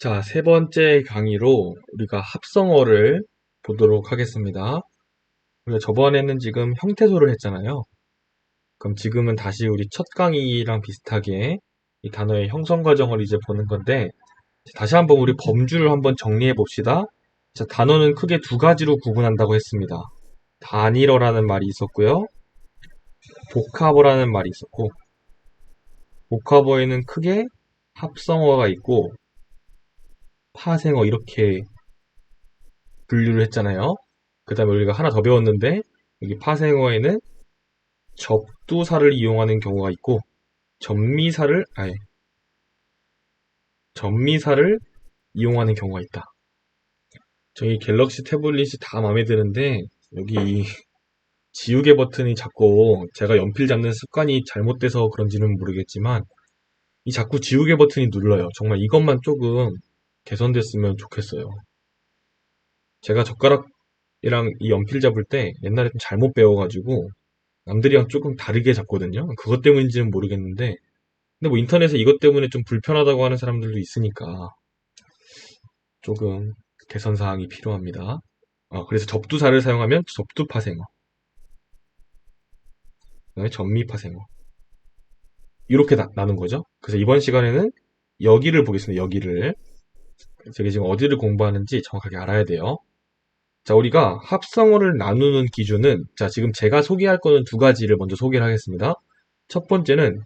자, 세 번째 강의로 우리가 합성어를 보도록 하겠습니다. 우리가 저번에는 지금 형태소를 했잖아요. 그럼 지금은 다시 우리 첫 강의랑 비슷하게 이 단어의 형성 과정을 이제 보는 건데, 다시 한번 우리 범주를 한번 정리해 봅시다. 자, 단어는 크게 두 가지로 구분한다고 했습니다. 단일어라는 말이 있었고요. 복합어라는 말이 있었고, 복합어에는 크게 합성어가 있고 파생어 이렇게 분류를 했잖아요. 그 다음에 우리가 하나 더 배웠는데, 여기 파생어에는 접두사를 이용하는 경우가 있고, 전미사를 이용하는 경우가 있다. 저희 갤럭시 태블릿이 다 마음에 드는데, 여기 지우개 버튼이 자꾸 제가 연필 잡는 습관이 잘못돼서 그런지는 모르겠지만, 이 자꾸 지우개 버튼이 눌러요. 정말 이것만 조금 개선됐으면 좋겠어요. 제가 젓가락이랑 이 연필 잡을 때 옛날에 좀 잘못 배워가지고, 남들이랑 조금 다르게 잡거든요. 그것 때문인지는 모르겠는데, 근데 뭐 인터넷에 이것 때문에 좀 불편하다고 하는 사람들도 있으니까 조금 개선 사항이 필요합니다. 그래서 접두사를 사용하면 접두파생어, 그다음에 전미파생어 이렇게 나눈 거죠. 그래서 이번 시간에는 여기를 보겠습니다. 여기를 제가 지금 어디를 공부하는지 정확하게 알아야 돼요. 자, 우리가 합성어를 나누는 기준은 자, 지금 제가 소개할 거는 두 가지를 먼저 소개를 하겠습니다. 첫 번째는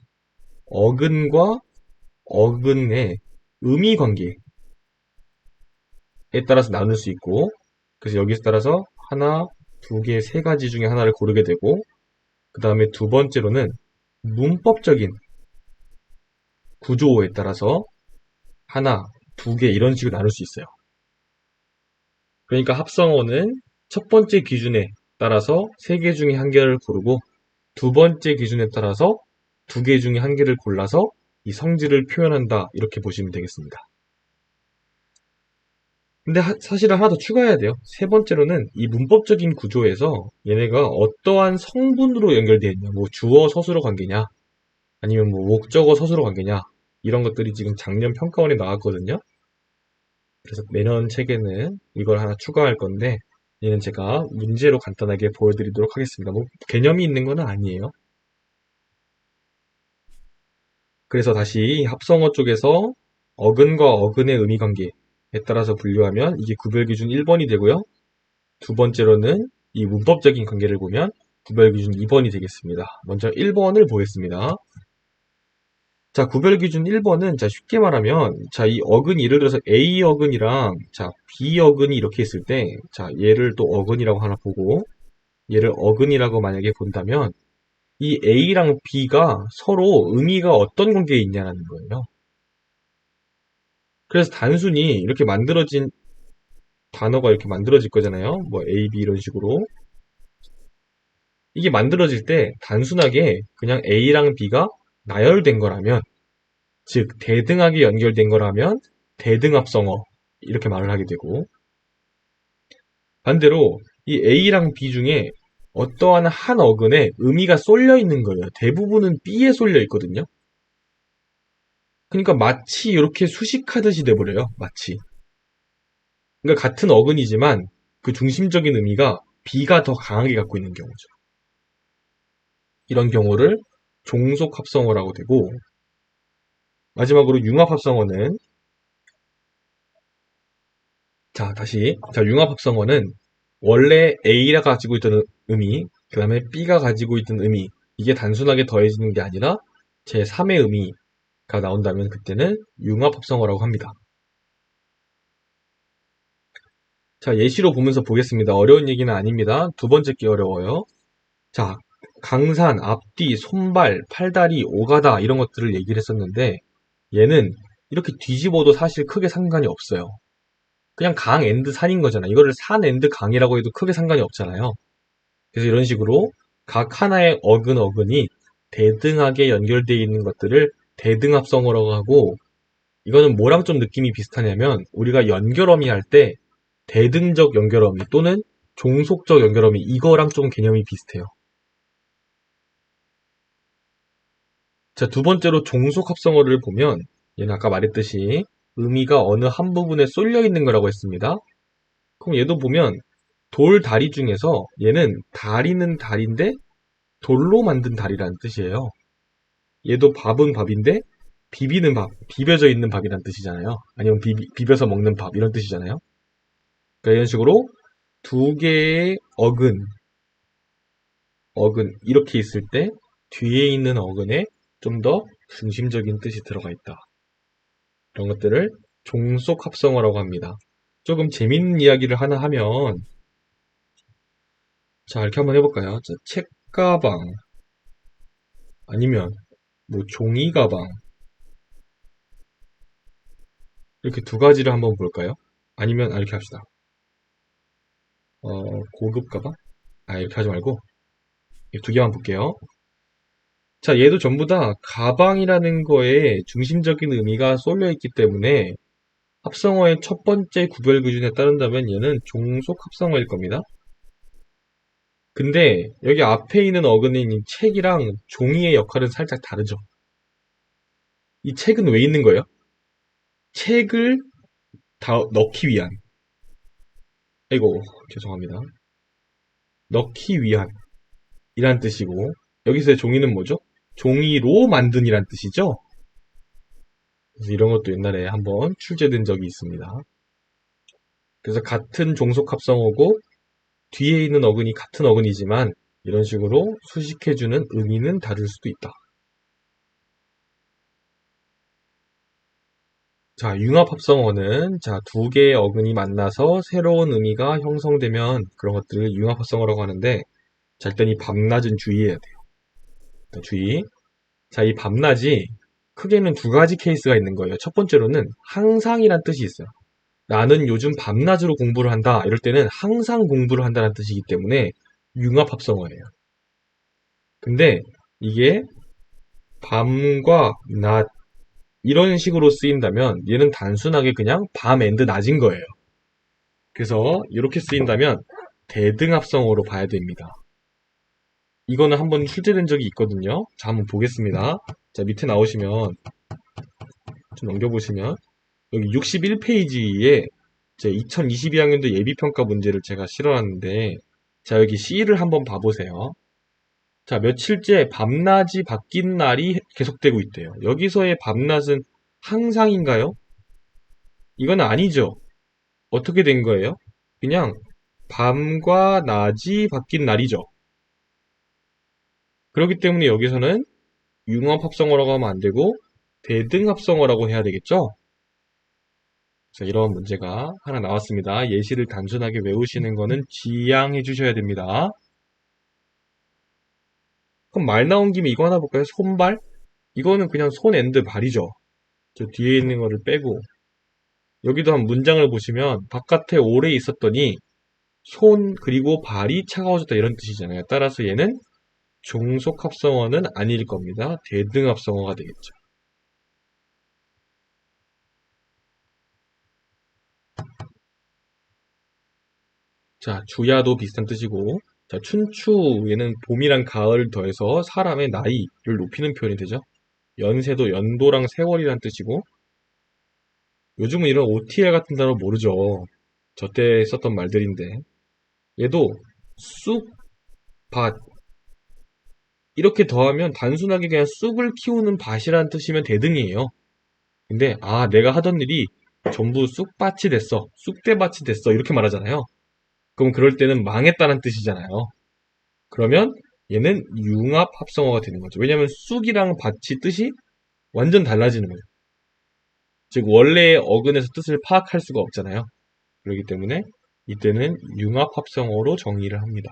어근과 어근의 의미 관계에 따라서 나눌 수 있고, 그래서 여기에 따라서 하나, 두 개, 세 가지 중에 하나를 고르게 되고, 그 다음에 두 번째로는 문법적인 구조에 따라서 하나, 두 개 이런 식으로 나눌 수 있어요. 그러니까 합성어는 첫 번째 기준에 따라서 세 개 중에 한 개를 고르고, 두 번째 기준에 따라서 두 개 중에 한 개를 골라서 이 성질을 표현한다, 이렇게 보시면 되겠습니다. 근데 사실은 하나 더 추가해야 돼요. 세 번째로는 이 문법적인 구조에서 얘네가 어떠한 성분으로 연결되어 있냐, 뭐 주어 서술어 관계냐, 아니면 뭐 목적어 서술어 관계냐, 이런 것들이 지금 작년 평가원에 나왔거든요. 그래서 내년 책에는 이걸 하나 추가할 건데, 얘는 제가 문제로 간단하게 보여드리도록 하겠습니다. 뭐 개념이 있는 건 아니에요. 그래서 다시 합성어 쪽에서 어근과 어근의 의미 관계에 따라서 분류하면 이게 구별기준 1번이 되고요. 두 번째로는 이 문법적인 관계를 보면 구별기준 2번이 되겠습니다. 먼저 1번을 보겠습니다. 자, 구별기준 1번은 자, 쉽게 말하면 자, 이 어근이 예를 들어서 A 어근이랑 자, B 어근이 이렇게 있을 때 자, 얘를 또 어근이라고 하나 보고 얘를 어근이라고 만약에 본다면 이 A랑 B가 서로 의미가 어떤 관계에 있냐는 거예요. 그래서 단순히 이렇게 만들어진 단어가 이렇게 만들어질 거잖아요. 뭐 A, B 이런 식으로. 이게 만들어질 때 단순하게 그냥 A랑 B가 나열된 거라면, 즉 대등하게 연결된 거라면 대등합성어 이렇게 말을 하게 되고, 반대로 이 A랑 B 중에 어떠한 한 어근에 의미가 쏠려 있는 거예요. 대부분은 B에 쏠려 있거든요. 그러니까 마치 이렇게 수식하듯이 돼버려요. 마치. 그러니까 같은 어근이지만 그 중심적인 의미가 B가 더 강하게 갖고 있는 경우죠. 이런 경우를 종속합성어라고 되고, 마지막으로 융합합성어는 자, 융합합성어는 원래 A가 가지고 있던 의미, 그 다음에 B가 가지고 있던 의미, 이게 단순하게 더해지는 게 아니라 제3의 의미가 나온다면 그때는 융합합성어라고 합니다. 자, 예시로 보면서 보겠습니다. 어려운 얘기는 아닙니다. 두 번째 게 어려워요. 자, 강산, 앞뒤, 손발, 팔다리, 오가다 이런 것들을 얘기를 했었는데, 얘는 이렇게 뒤집어도 사실 크게 상관이 없어요. 그냥 강 앤드 산인 거잖아요. 이거를 산 앤드 강이라고 해도 크게 상관이 없잖아요. 그래서 이런 식으로 각 하나의 어근이 대등하게 연결되어 있는 것들을 대등합성어라고 하고, 이거는 뭐랑 좀 느낌이 비슷하냐면 우리가 연결어미 할 때 대등적 연결어미 또는 종속적 연결어미, 이거랑 좀 개념이 비슷해요. 자, 두 번째로 종속합성어를 보면 얘는 아까 말했듯이 의미가 어느 한 부분에 쏠려 있는 거라고 했습니다. 그럼 얘도 보면 돌 다리 중에서 얘는 다리는 다리인데 돌로 만든 다리라는 뜻이에요. 얘도 밥은 밥인데 비비는 밥, 비벼져 있는 밥이란 뜻이잖아요. 아니면 비벼서 먹는 밥 이런 뜻이잖아요. 그러니까 이런 식으로 두 개의 어근 이렇게 있을 때 뒤에 있는 어근에 좀 더 중심적인 뜻이 들어가 있다. 이런 것들을 종속 합성어라고 합니다. 조금 재밌는 이야기를 하나 하면 자 이렇게 한번 해볼까요? 자, 책가방 아니면 뭐 종이가방 이렇게 두 가지를 한번 볼까요? 아니면 이렇게 합시다. 고급 가방? 이렇게 하지 말고 이 두 개만 볼게요. 자, 얘도 전부 다 가방이라는 거에 중심적인 의미가 쏠려 있기 때문에 합성어의 첫 번째 구별 기준에 따른다면 얘는 종속 합성어일 겁니다. 근데 여기 앞에 있는 어근인 이 책이랑 종이의 역할은 살짝 다르죠. 이 책은 왜 있는 거예요? 책을 다 넣기 위한. 아이고, 죄송합니다. 넣기 위한 이란 뜻이고 여기서의 종이는 뭐죠? 종이로 만든이란 뜻이죠. 그래서 이런 것도 옛날에 한번 출제된 적이 있습니다. 그래서 같은 종속 합성어고 뒤에 있는 어근이 같은 어근이지만 이런 식으로 수식해주는 의미는 다를 수도 있다. 자, 융합 합성어는 두 개의 어근이 만나서 새로운 의미가 형성되면 그런 것들을 융합 합성어라고 하는데 자, 일단 이 밤낮은 주의해야 돼요. 일단 주의. 자, 이 밤낮이 크게는 두 가지 케이스가 있는 거예요. 첫 번째로는 항상이란 뜻이 있어요. 나는 요즘 밤낮으로 공부를 한다. 이럴 때는 항상 공부를 한다는 뜻이기 때문에 융합 합성어예요. 근데 이게 밤과 낮 이런 식으로 쓰인다면 얘는 단순하게 그냥 밤 앤드 낮인 거예요. 그래서 이렇게 쓰인다면 대등합성어로 봐야 됩니다. 이거는 한번 출제된 적이 있거든요. 자, 한번 보겠습니다. 자, 밑에 나오시면 좀 넘겨보시면 여기 61페이지에 제 2022학년도 예비평가 문제를 제가 실어놨는데 자, 여기 C를 한번 봐보세요. 자, 며칠째 밤낮이 바뀐 날이 계속되고 있대요. 여기서의 밤낮은 항상인가요? 이건 아니죠. 어떻게 된 거예요? 그냥 밤과 낮이 바뀐 날이죠. 그렇기 때문에 여기서는 융합합성어라고 하면 안 되고 대등합성어라고 해야 되겠죠? 자, 이런 문제가 하나 나왔습니다. 예시를 단순하게 외우시는 거는 지양해 주셔야 됩니다. 그럼 말 나온 김에 이거 하나 볼까요? 손발? 이거는 그냥 손 앤드 발이죠. 저 뒤에 있는 거를 빼고 여기도 한 문장을 보시면 바깥에 오래 있었더니 손 그리고 발이 차가워졌다 이런 뜻이잖아요. 따라서 얘는 종속합성어는 아닐 겁니다. 대등합성어가 되겠죠. 자, 주야도 비슷한 뜻이고 자, 춘추 얘는 봄이랑 가을 더해서 사람의 나이를 높이는 표현이 되죠. 연세도 연도랑 세월이란 뜻이고 요즘은 이런 OTL 같은 단어 모르죠. 저 때 썼던 말들인데 얘도 쑥, 밭 이렇게 더하면 단순하게 그냥 쑥을 키우는 밭이라는 뜻이면 대등이에요. 근데 내가 하던 일이 전부 쑥밭이 됐어. 쑥대밭이 됐어. 이렇게 말하잖아요. 그럼 그럴 때는 망했다는 뜻이잖아요. 그러면 얘는 융합 합성어가 되는 거죠. 왜냐하면 쑥이랑 밭이 뜻이 완전 달라지는 거예요. 즉 원래의 어근에서 뜻을 파악할 수가 없잖아요. 그렇기 때문에 이때는 융합 합성어로 정의를 합니다.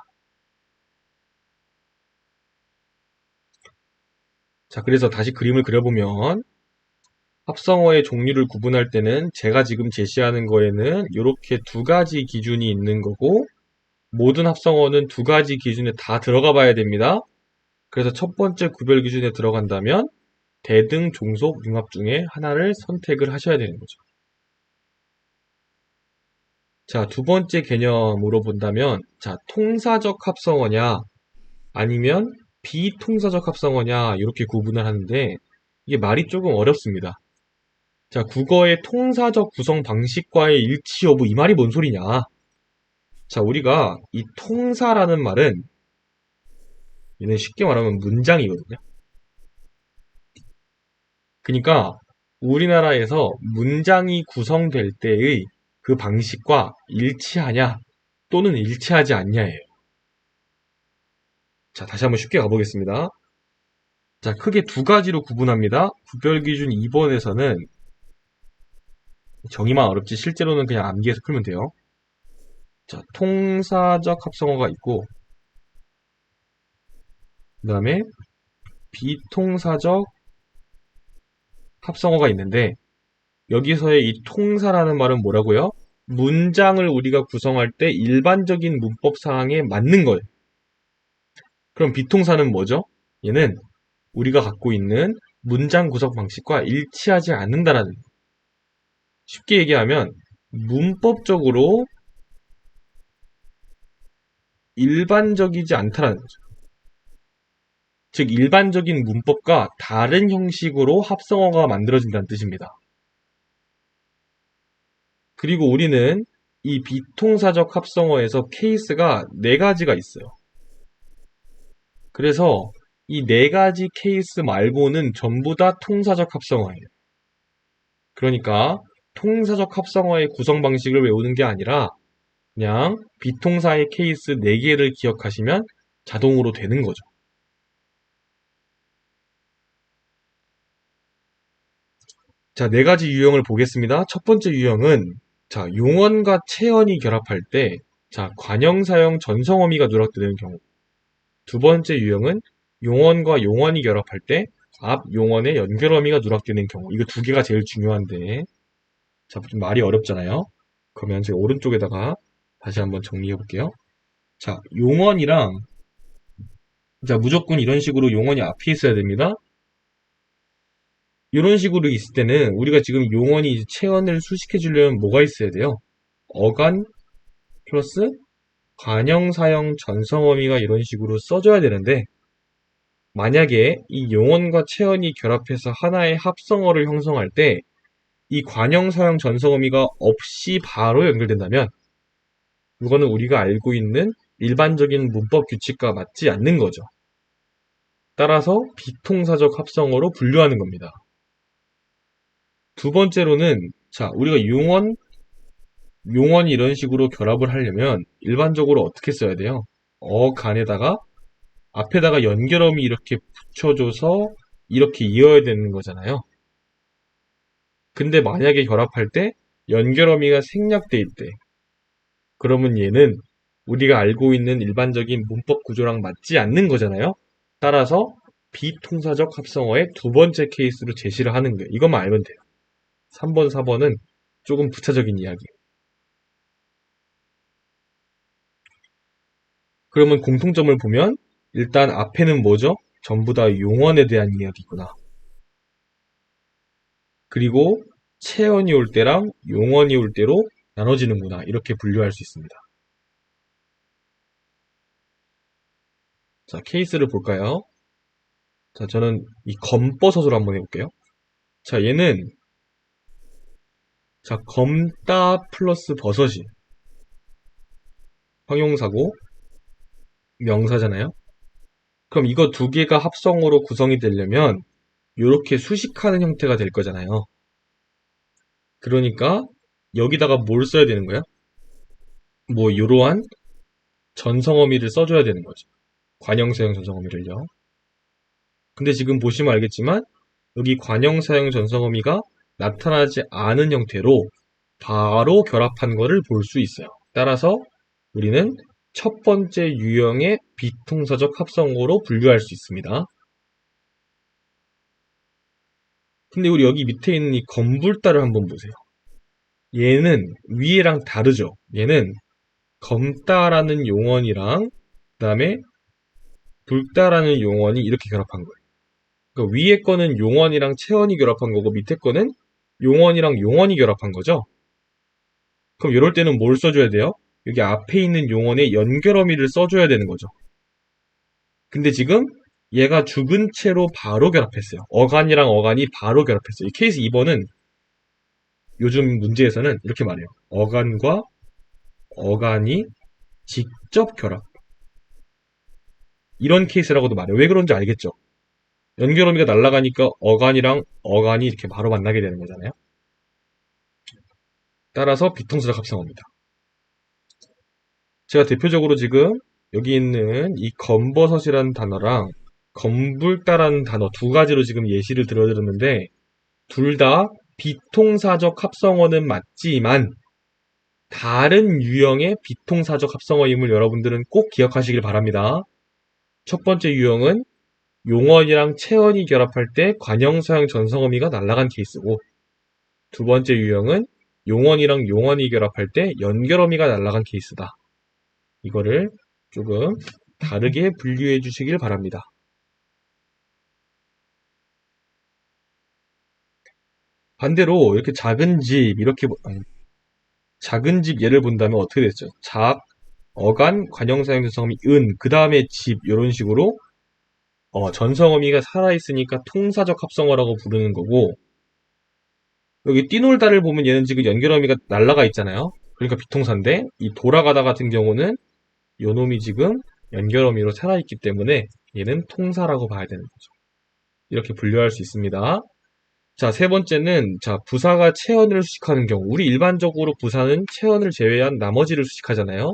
자, 그래서 다시 그림을 그려보면 합성어의 종류를 구분할 때는 제가 지금 제시하는 거에는 이렇게 두 가지 기준이 있는 거고 모든 합성어는 두 가지 기준에 다 들어가 봐야 됩니다. 그래서 첫 번째 구별 기준에 들어간다면 대등, 종속, 융합 중에 하나를 선택을 하셔야 되는 거죠. 자, 두 번째 개념으로 본다면 자, 통사적 합성어냐 아니면 비통사적 합성어냐 이렇게 구분을 하는데 이게 말이 조금 어렵습니다. 자, 국어의 통사적 구성 방식과의 일치 여부, 이 말이 뭔 소리냐? 자, 우리가 이 통사라는 말은 얘는 쉽게 말하면 문장이거든요. 그러니까 우리나라에서 문장이 구성될 때의 그 방식과 일치하냐 또는 일치하지 않냐예요. 자, 다시 한번 쉽게 가보겠습니다. 자, 크게 두 가지로 구분합니다. 구별기준 2번에서는 정의만 어렵지 실제로는 그냥 암기해서 풀면 돼요. 자, 통사적 합성어가 있고 그 다음에 비통사적 합성어가 있는데 여기서의 이 통사라는 말은 뭐라고요? 문장을 우리가 구성할 때 일반적인 문법 사항에 맞는 거예요. 그럼 비통사는 뭐죠? 얘는 우리가 갖고 있는 문장 구성 방식과 일치하지 않는다라는 거예요. 쉽게 얘기하면 문법적으로 일반적이지 않다라는 거죠. 즉 일반적인 문법과 다른 형식으로 합성어가 만들어진다는 뜻입니다. 그리고 우리는 이 비통사적 합성어에서 케이스가 네 가지가 있어요. 그래서 이 네 가지 케이스 말고는 전부 다 통사적 합성어예요. 그러니까 통사적 합성어의 구성 방식을 외우는 게 아니라 그냥 비통사의 케이스 4개를 기억하시면 자동으로 되는 거죠. 자, 네 가지 유형을 보겠습니다. 첫 번째 유형은 자, 용언과 체언이 결합할 때 자, 관형사형 전성어미가 누락되는 경우. 두 번째 유형은 용언과 용언이 결합할 때 앞 용언의 연결어미가 누락되는 경우. 이거 두 개가 제일 중요한데 자, 좀 말이 어렵잖아요. 그러면 제가 오른쪽에다가 다시 한번 정리해 볼게요. 자, 용언이랑 자, 무조건 이런 식으로 용언이 앞에 있어야 됩니다. 이런 식으로 있을 때는 우리가 지금 용언이 체언을 수식해 주려면 뭐가 있어야 돼요? 어간 플러스 관형사형 전성어미가 이런 식으로 써줘야 되는데 만약에 이 용언과 체언이 결합해서 하나의 합성어를 형성할 때 이 관형사형 전성어미가 없이 바로 연결된다면 이거는 우리가 알고 있는 일반적인 문법 규칙과 맞지 않는 거죠. 따라서 비통사적 합성어로 분류하는 겁니다. 두 번째로는 자, 우리가 용언이 이런 식으로 결합을 하려면 일반적으로 어떻게 써야 돼요? 어간에다가 앞에다가 연결어미 이렇게 붙여줘서 이렇게 이어야 되는 거잖아요. 근데 만약에 결합할 때 연결어미가 생략돼 있대. 그러면 얘는 우리가 알고 있는 일반적인 문법 구조랑 맞지 않는 거잖아요. 따라서 비통사적 합성어의 두 번째 케이스로 제시를 하는 거예요. 이것만 알면 돼요. 3번, 4번은 조금 부차적인 이야기예요. 그러면 공통점을 보면 일단 앞에는 뭐죠? 전부 다 용언에 대한 이야기구나. 그리고 체언이 올 때랑 용언이 올 때로 나눠지는구나. 이렇게 분류할 수 있습니다. 자, 케이스를 볼까요? 자, 저는 이 검버섯으로 한번 해볼게요. 자, 얘는 자, 검다 플러스 버섯이 형용사고 명사잖아요. 그럼 이거 두 개가 합성어로 구성이 되려면 이렇게 수식하는 형태가 될 거잖아요. 그러니까 여기다가 뭘 써야 되는 거야? 뭐 이러한 전성어미를 써줘야 되는 거죠. 관형사형 전성어미를요. 근데 지금 보시면 알겠지만 여기 관형사형 전성어미가 나타나지 않은 형태로 바로 결합한 거를 볼 수 있어요. 따라서 우리는 첫 번째 유형의 비통사적 합성어로 분류할 수 있습니다. 근데 우리 여기 밑에 있는 이 검불다를 한번 보세요. 얘는 위에랑 다르죠. 얘는 검다라는 용언이랑 그다음에 불다라는 용언이 이렇게 결합한 거예요. 그러니까 위에 거는 용언이랑 체언이 결합한 거고 밑에 거는 용언이랑 용언이 결합한 거죠. 그럼 이럴 때는 뭘 써줘야 돼요? 여기 앞에 있는 용언에 연결어미를 써줘야 되는 거죠. 근데 지금 얘가 죽은 채로 바로 결합했어요. 어간이랑 어간이 바로 결합했어요. 이 케이스 2번은 요즘 문제에서는 이렇게 말해요. 어간과 어간이 직접 결합. 이런 케이스라고도 말해요. 왜 그런지 알겠죠? 연결어미가 날아가니까 어간이랑 어간이 이렇게 바로 만나게 되는 거잖아요. 따라서 비통사적 합성어입니다. 제가 대표적으로 지금 여기 있는 이 검버섯이라는 단어랑 검불다라는 단어 두 가지로 지금 예시를 들어드렸는데 둘 다 비통사적 합성어는 맞지만 다른 유형의 비통사적 합성어임을 여러분들은 꼭 기억하시길 바랍니다. 첫 번째 유형은 용언이랑 체언이 결합할 때 관형사형 전성어미가 날아간 케이스고 두 번째 유형은 용언이랑 용언이 결합할 때 연결어미가 날아간 케이스다. 이거를 조금 다르게 분류해 주시길 바랍니다. 반대로 이렇게 작은 집 작은 집 예를 본다면 어떻게 됐죠? 어간, 관형사형 전성어미, 그 다음에 집 이런 식으로 전성어미가 살아있으니까 통사적 합성어라고 부르는 거고 여기 띠놀다를 보면 얘는 지금 연결어미가 날라가 있잖아요. 그러니까 비통사인데 이 돌아가다 같은 경우는 요놈이 지금 연결어미로 살아있기 때문에 얘는 통사라고 봐야 되는 거죠. 이렇게 분류할 수 있습니다. 자, 세 번째는 부사가 체언을 수식하는 경우 우리 일반적으로 부사는 체언을 제외한 나머지를 수식하잖아요.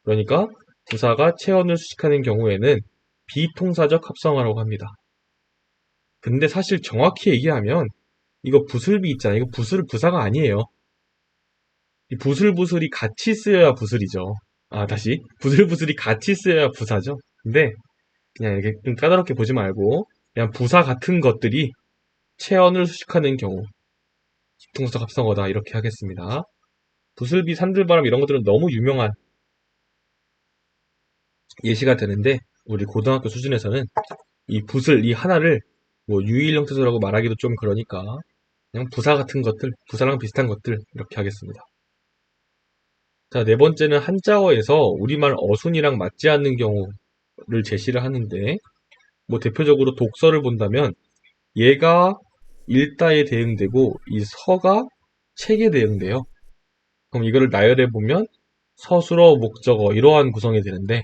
그러니까 부사가 체언을 수식하는 경우에는 비통사적 합성어라고 합니다. 근데 사실 정확히 얘기하면 이거 부슬비 있잖아요. 이거 부사가 아니에요. 이 부슬부슬이 같이 쓰여야 부슬이죠. 다시. 부슬부슬이 같이 쓰여야 부사죠. 근데 그냥 이렇게 좀 까다롭게 보지 말고 그냥 부사 같은 것들이 체언을 수식하는 경우 비통사적 합성어다 이렇게 하겠습니다. 부슬비, 산들바람 이런 것들은 너무 유명한 예시가 되는데 우리 고등학교 수준에서는 이 하나를 뭐 유일형태소라고 말하기도 좀 그러니까 그냥 부사 같은 것들, 부사랑 비슷한 것들 이렇게 하겠습니다. 자, 네 번째는 한자어에서 우리말 어순이랑 맞지 않는 경우를 제시를 하는데 뭐 대표적으로 독서를 본다면 얘가 읽다에 대응되고 이 서가 책에 대응돼요. 그럼 이거를 나열해 보면 서술어, 목적어 이러한 구성이 되는데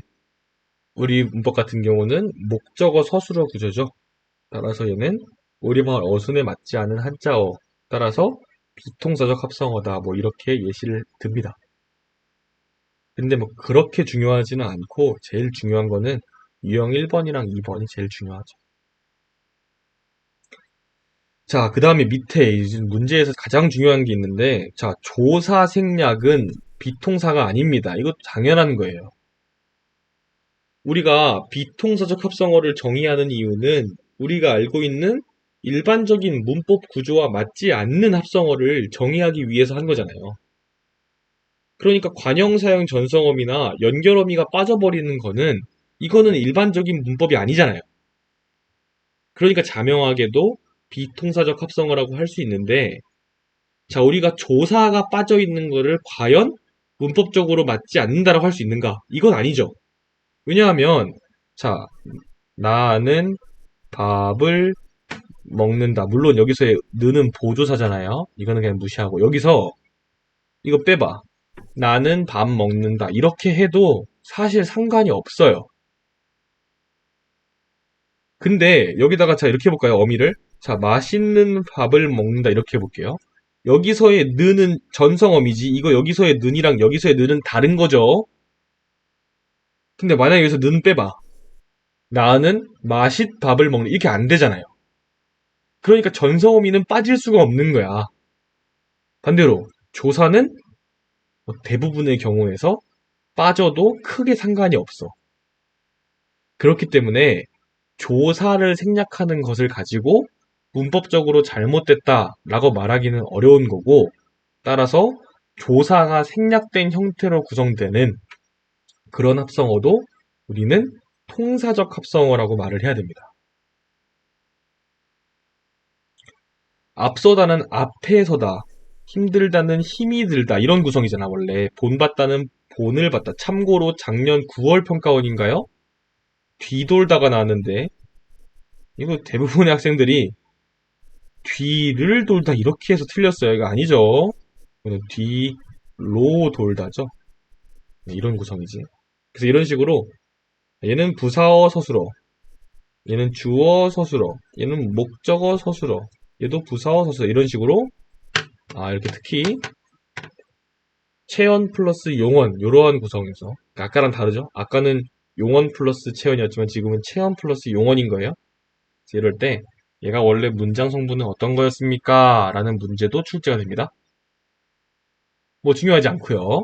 우리 문법 같은 경우는 목적어, 서술어 구조죠. 따라서 얘는 우리말 어순에 맞지 않은 한자어 따라서 비통사적 합성어다 뭐 이렇게 예시를 듭니다. 근데 뭐 그렇게 중요하지는 않고 제일 중요한 거는 유형 1번이랑 2번이 제일 중요하죠. 자, 그 다음에 밑에 문제에서 가장 중요한 게 있는데 조사 생략은 비통사가 아닙니다. 이거 당연한 거예요. 우리가 비통사적 합성어를 정의하는 이유는 우리가 알고 있는 일반적인 문법 구조와 맞지 않는 합성어를 정의하기 위해서 한 거잖아요. 그러니까 관형사형 전성어미나 연결어미가 빠져버리는 거는 이거는 일반적인 문법이 아니잖아요. 그러니까 자명하게도 비통사적 합성어라고 할 수 있는데 우리가 조사가 빠져 있는 거를 과연 문법적으로 맞지 않는다라고 할 수 있는가? 이건 아니죠. 왜냐하면 나는 밥을 먹는다. 물론 여기서의 느는 보조사잖아요. 이거는 그냥 무시하고 여기서 이거 빼봐. 나는 밥 먹는다. 이렇게 해도 사실 상관이 없어요. 근데 여기다가 이렇게 해볼까요? 어미를. 맛있는 밥을 먹는다. 이렇게 해볼게요. 여기서의 느는 전성어미지. 이거 여기서의 는이랑 여기서의 느는 다른 거죠. 근데 만약에 여기서 는 빼봐. 나는 맛있 밥을 먹는 이렇게 안 되잖아요. 그러니까 전성어미는 빠질 수가 없는 거야. 반대로 조사는 대부분의 경우에서 빠져도 크게 상관이 없어. 그렇기 때문에 조사를 생략하는 것을 가지고 문법적으로 잘못됐다라고 말하기는 어려운 거고 따라서 조사가 생략된 형태로 구성되는 그런 합성어도 우리는 통사적 합성어라고 말을 해야 됩니다. 앞서다는 앞에서다, 힘들다는 힘이 들다 이런 구성이잖아 원래. 본받다는 본을 받다. 참고로 작년 9월 평가원인가요? 뒤돌다가 나왔는데 이거 대부분의 학생들이 뒤를 돌다 이렇게 해서 틀렸어요. 이거 아니죠? 이거는 뒤로 돌다죠. 네, 이런 구성이지. 그래서 이런 식으로 얘는 부사어 서술어, 얘는 주어 서술어, 얘는 목적어 서술어, 얘도 부사어 서술어 이런 식으로 이렇게 특히 체언 플러스 용언 이러한 구성에서 아까랑 다르죠? 아까는 용언 플러스 체언이었지만 지금은 체언 플러스 용언인 거예요. 이럴 때 얘가 원래 문장 성분은 어떤 거였습니까? 라는 문제도 출제가 됩니다. 뭐 중요하지 않고요.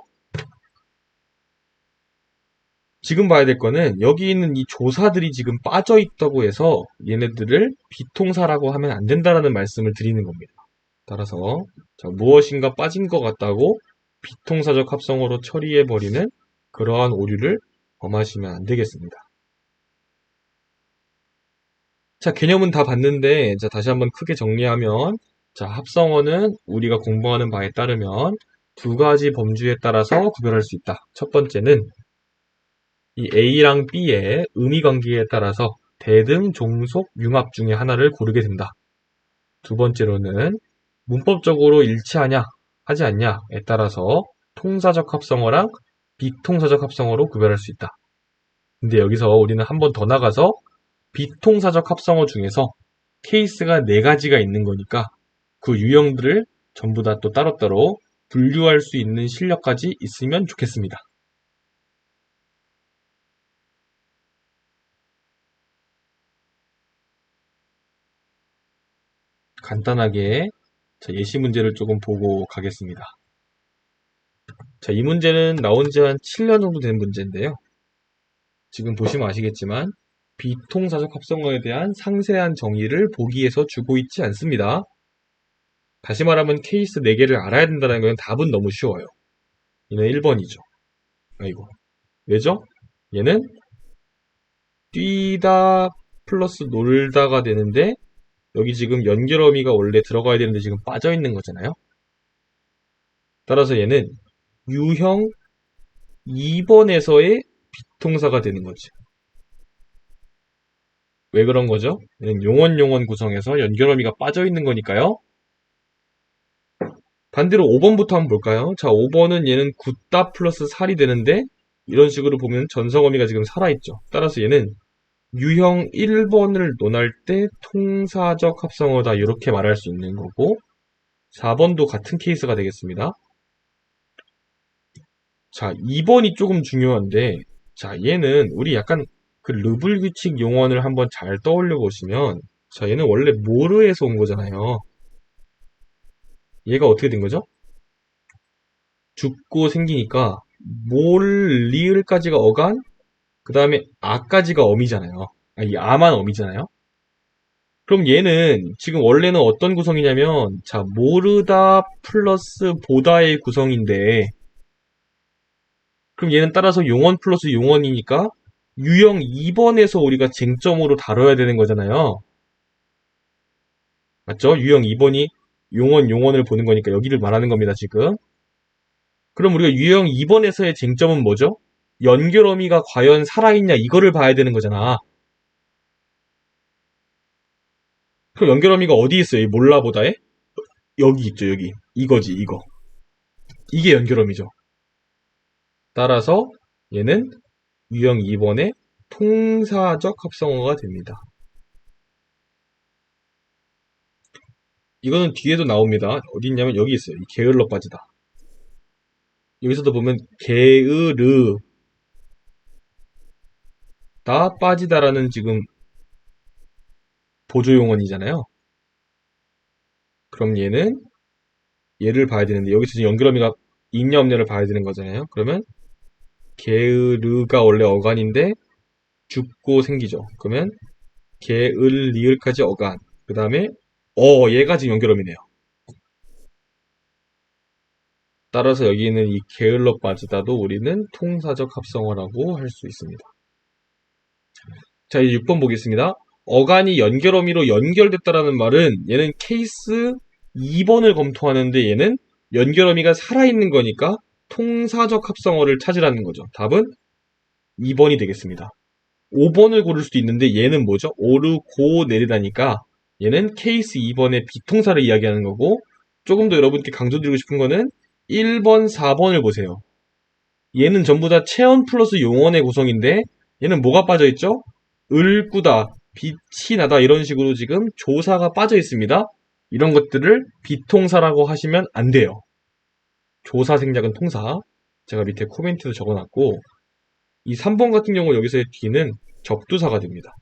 지금 봐야 될 거는 여기 있는 이 조사들이 지금 빠져 있다고 해서 얘네들을 비동사라고 하면 안 된다라는 말씀을 드리는 겁니다. 따라서 자, 무엇인가 빠진 것 같다고 비동사적 합성어로 처리해버리는 그러한 오류를 범하시면 안 되겠습니다. 자, 개념은 다 봤는데 자, 다시 한번 크게 정리하면 자, 합성어는 우리가 공부하는 바에 따르면 두 가지 범주에 따라서 구별할 수 있다. 첫 번째는 이 A랑 B의 의미관계에 따라서 대등, 종속, 융합 중에 하나를 고르게 된다. 두 번째로는 문법적으로 일치하냐, 하지 않냐에 따라서 통사적 합성어랑 비통사적 합성어로 구별할 수 있다. 근데 여기서 우리는 한 번 더 나가서 비통사적 합성어 중에서 케이스가 4가지가 있는 거니까 그 유형들을 전부 다 또 따로따로 분류할 수 있는 실력까지 있으면 좋겠습니다. 간단하게 예시 문제를 조금 보고 가겠습니다. 자, 이 문제는 나온 지 한 7년 정도 된 문제인데요. 지금 보시면 아시겠지만 비통사적 합성어에 대한 상세한 정의를 보기에서 주고 있지 않습니다. 다시 말하면 케이스 4개를 알아야 된다는 건 답은 너무 쉬워요. 얘는 1번이죠. 아이고. 왜죠? 얘는 뛰다 플러스 놀다가 되는데 여기 지금 연결어미가 원래 들어가야 되는데 지금 빠져 있는 거잖아요. 따라서 얘는 유형 2번에서의 비통사가 되는 거지. 왜 그런 거죠? 얘는 용언 구성에서 연결어미가 빠져 있는 거니까요. 반대로 5번부터 한번 볼까요? 자, 5번은 얘는 굿다 플러스 살이 되는데 이런 식으로 보면 전성어미가 지금 살아있죠. 따라서 얘는 유형 1번을 논할 때 통사적 합성어다 이렇게 말할 수 있는 거고 4번도 같은 케이스가 되겠습니다. 자, 2번이 조금 중요한데 자, 얘는 우리 약간 그 르블 규칙 용언을 한번 잘 떠올려 보시면 자, 얘는 원래 모르에서 온 거잖아요. 얘가 어떻게 된 거죠? 죽고 생기니까 몰, 리을까지가 어간, 그 다음에 아까지가 어미잖아요. 이 아만 어미잖아요. 그럼 얘는 지금 원래는 어떤 구성이냐면 자, 모르다 플러스 보다의 구성인데 그럼 얘는 따라서 용언 플러스 용언이니까 유형 2번에서 우리가 쟁점으로 다뤄야 되는 거잖아요. 맞죠? 유형 2번이 용언을 보는 거니까 여기를 말하는 겁니다, 지금. 그럼 우리가 유형 2번에서의 쟁점은 뭐죠? 연결어미가 과연 살아있냐 이거를 봐야 되는 거잖아. 그럼 연결어미가 어디 있어요? 이 몰라보다에? 여기 있죠, 여기. 이거지, 이거. 이게 연결어미죠. 따라서 얘는 유형 2번의 통사적 합성어가 됩니다. 이거는 뒤에도 나옵니다. 어디 있냐면 여기 있어요. 이 게을러 빠지다. 여기서도 보면 게으르 다 빠지다라는 지금 보조용언이잖아요. 그럼 얘를 봐야 되는데 여기서 지금 연결어미가 있냐 없냐를 봐야 되는 거잖아요. 그러면 게으르가 원래 어간인데 죽고 생기죠. 그러면 게을 리을까지 어간. 그 다음에 얘가 지금 연결어미네요. 따라서 여기 있는 이 게을러 빠지다도 우리는 통사적 합성어라고 할 수 있습니다. 자, 이제 6번 보겠습니다. 어간이 연결어미로 연결됐다라는 말은 얘는 케이스 2번을 검토하는데 얘는 연결어미가 살아있는 거니까 통사적 합성어를 찾으라는 거죠. 답은 2번이 되겠습니다. 5번을 고를 수도 있는데 얘는 뭐죠? 오르고 내리다니까 얘는 케이스 2번의 비통사를 이야기하는 거고, 조금 더 여러분께 강조드리고 싶은 거는 1번, 4번을 보세요. 얘는 전부 다 체언 플러스 용언의 구성인데, 얘는 뭐가 빠져있죠? 을꾸다, 빛이 나다 이런 식으로 지금 조사가 빠져 있습니다. 이런 것들을 비통사라고 하시면 안 돼요. 조사 생략은 통사. 제가 밑에 코멘트도 적어놨고, 이 3번 같은 경우 여기서의 뒤는 접두사가 됩니다.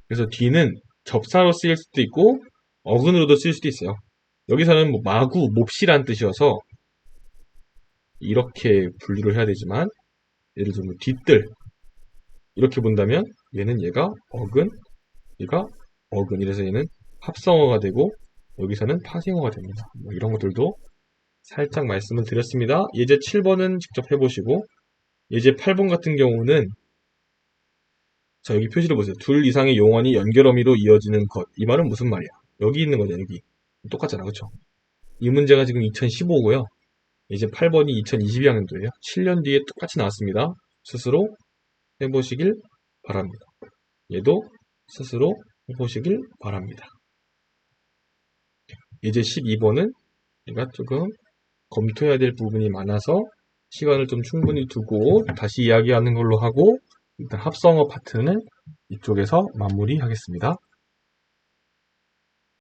그래서 뒤는 접사로 쓰일 수도 있고 어근으로도 쓸 수도 있어요. 여기서는 뭐 마구, 몹시란 뜻이어서 이렇게 분류를 해야 되지만, 예를 들면 뒤뜰 이렇게 본다면 얘는 얘가 어근, 얘가 어근, 이래서 얘는 합성어가 되고 여기서는 파생어가 됩니다. 뭐 이런 것들도 살짝 말씀을 드렸습니다. 예제 7번은 직접 해보시고, 예제 8번 같은 경우는 자, 여기 표시를 보세요. 둘 이상의 용언이 연결어미로 이어지는 것. 이 말은 무슨 말이야? 여기 있는 거죠, 여기. 똑같잖아, 그쵸? 이 문제가 지금 2015고요. 이제 8번이 2022학년도예요. 7년 뒤에 똑같이 나왔습니다. 스스로 해보시길 바랍니다. 얘도 스스로 해보시길 바랍니다. 이제 12번은 제가 조금 검토해야 될 부분이 많아서 시간을 좀 충분히 두고 다시 이야기하는 걸로 하고, 일단 합성어 파트는 이쪽에서 마무리하겠습니다.